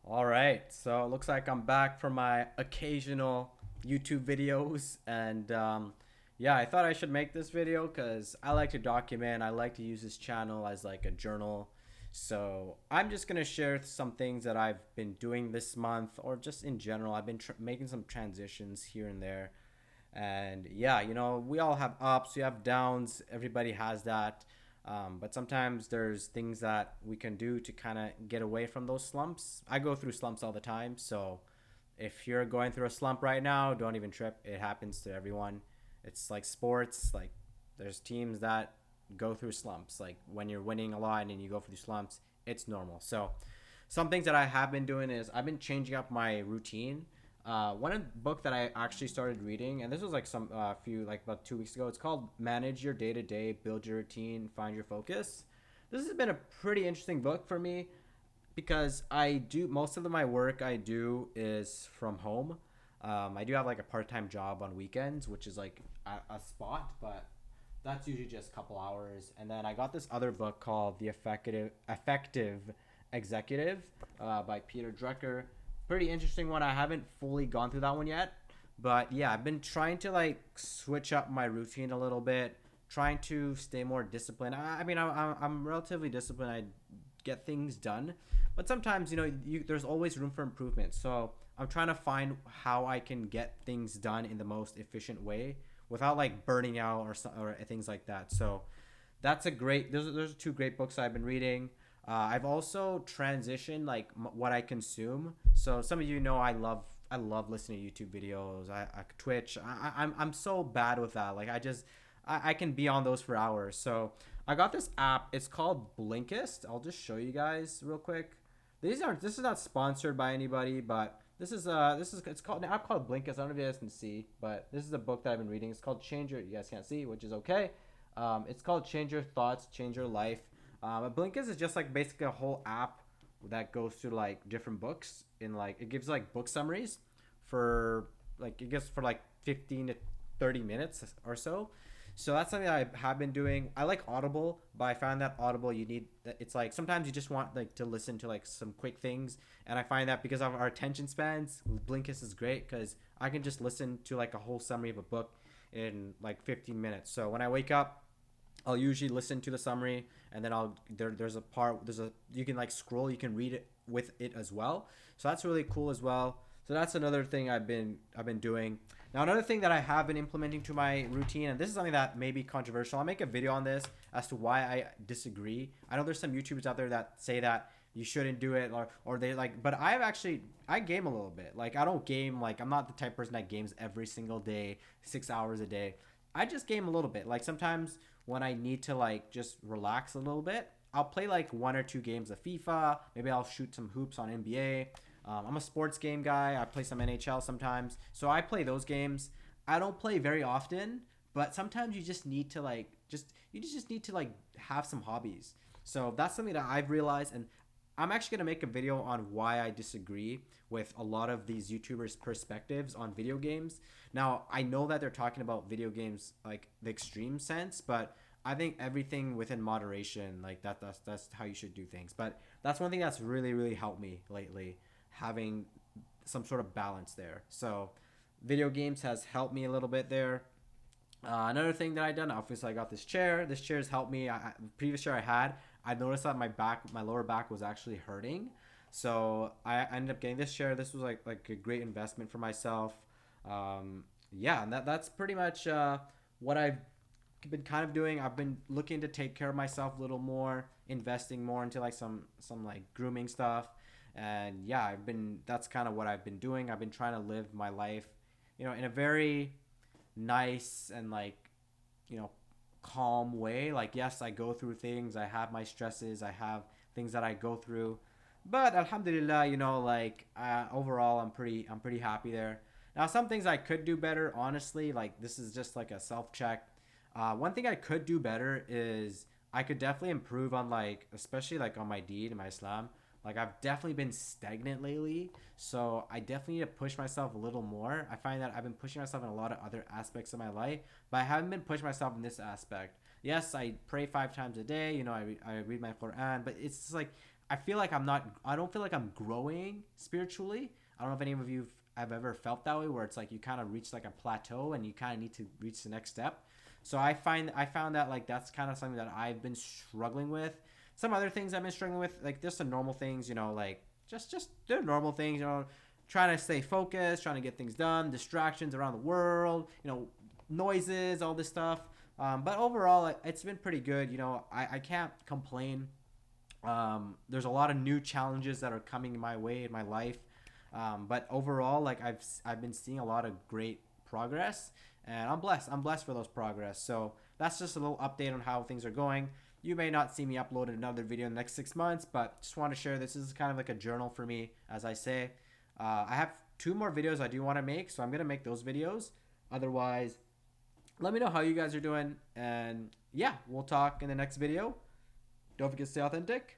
All right, so it looks like I'm back for my occasional YouTube videos, and yeah, I thought I should make this video because I like to document. I like to use this channel as like a journal. So I'm just gonna share some things that I've been doing this month, or just in general. I've been making some transitions here and there, and yeah, we all have ups, we have downs. Everybody has that. But sometimes there's things that we can do to kind of get away from those slumps. I go through slumps all the time. So if you're going through a slump right now, don't even trip. It happens to everyone. It's like sports. Like there's teams that go through slumps. Like when you're winning a lot and you go through slumps, it's normal. So some things that I have been doing is I've been changing up my routine. One book that I actually started reading, and this was like some few like about 2 weeks ago. It's called "Manage Your Day to Day, Build Your Routine, Find Your Focus." This has been a pretty interesting book for me because I do most of my work I do is from home. I do have like a part time job on weekends, which is like a spot, but that's usually just a couple hours. And then I got this other book called The Effective Executive by Peter Drucker. Pretty interesting one. I haven't fully gone through that one yet, but yeah, I've been trying to like switch up my routine a little bit, trying to stay more disciplined. I mean, I'm relatively disciplined. I get things done, but sometimes there's always room for improvement. So I'm trying to find how I can get things done in the most efficient way without like burning out or things like that. So that's a great. Those are two great books I've been reading. I've also transitioned like what I consume. So some of you know I love listening to YouTube videos. I Twitch. I'm so bad with that. Like I can be on those for hours. So I got this app. It's called Blinkist. I'll just show you guys real quick. This is not sponsored by anybody, but this is it's called an app called Blinkist. I don't know if you guys can see, but this is a book that I've been reading. It's called Change Your. You guys can't see, which is okay. It's called Change Your Thoughts, Change Your Life. Blinkist is just like basically a whole app that goes through like different books in like it gives like book summaries for like it gives for like 15 to 30 minutes or so. So that's something that I have been doing. I like Audible, but I found that Audible you need it's like sometimes you just want like to listen to like some quick things, and I find that because of our attention spans, Blinkist is great because I can just listen to like a whole summary of a book in like 15 minutes. So when I wake up, I'll usually listen to the summary, and then there's a part there's a you can like scroll, you can read it with it as well. So that's really cool as well. So that's another thing I've been doing. Now another thing that I have been implementing to my routine, and this is something that may be controversial. I'll make a video on this as to why I disagree. I know there's some YouTubers out there that say that you shouldn't do it, or they like, but I game a little bit. Like I don't game, like I'm not the type of person that games every single day, 6 hours a day. I just game a little bit. Like sometimes when I need to like just relax a little bit, I'll play like one or two games of FIFA. Maybe I'll shoot some hoops on NBA. I'm a sports game guy. I play some NHL sometimes. So I play those games. I don't play very often, but sometimes you just need to like you just need to like have some hobbies. So that's something that I've realized, and I'm actually going to make a video on why I disagree with a lot of these YouTubers' perspectives on video games. Now, I know that they're talking about video games like the extreme sense, but I think everything within moderation, like that's how you should do things. But that's one thing that's really really helped me lately, having some sort of balance there. So, video games has helped me a little bit there. Another thing that I done, obviously, I got this chair. This chair has helped me. The previous chair I had, I noticed that my lower back was actually hurting. So I ended up getting this chair. This was like a great investment for myself. Yeah, and that's pretty much what I've been kind of doing. I've been looking to take care of myself a little more, investing more into like some like grooming stuff, and yeah, I've been that's kind of what I've been doing. I've been trying to live my life, in a very nice and like you know calm way. Like yes, I go through things, I have my stresses, I have things that I go through, but alhamdulillah, like overall I'm pretty happy there. Now some things I could do better, honestly, like this is just like a self check. One thing I could do better is I could definitely improve on like especially like on my deed and my Islam. Like I've definitely been stagnant lately, so I definitely need to push myself a little more. I find that I've been pushing myself in a lot of other aspects of my life, but I haven't been pushing myself in this aspect. Yes, I pray 5 times a day. I read my Quran, but it's just like I feel like I don't feel like I'm growing spiritually. I don't know if any of you have ever felt that way, where it's like you kind of reach like a plateau and you kind of need to reach the next step. So I found that like that's kind of something that I've been struggling with. Some other things I've been struggling with, like just the normal things, you know, like just the normal things, you know, trying to stay focused, trying to get things done, distractions around the world, you know, noises, all this stuff. But overall, it's been pretty good. You know, I can't complain. There's a lot of new challenges that are coming my way in my life. But overall, like I've been seeing a lot of great progress, and I'm blessed. I'm blessed for those progress. So that's just a little update on how things are going. You may not see me upload another video in the next 6 months, but just want to share this is kind of like a journal for me, as I say. I have 2 more videos I do want to make, so I'm gonna make those videos. Otherwise, let me know how you guys are doing, and yeah, we'll talk in the next video. Don't forget to stay authentic.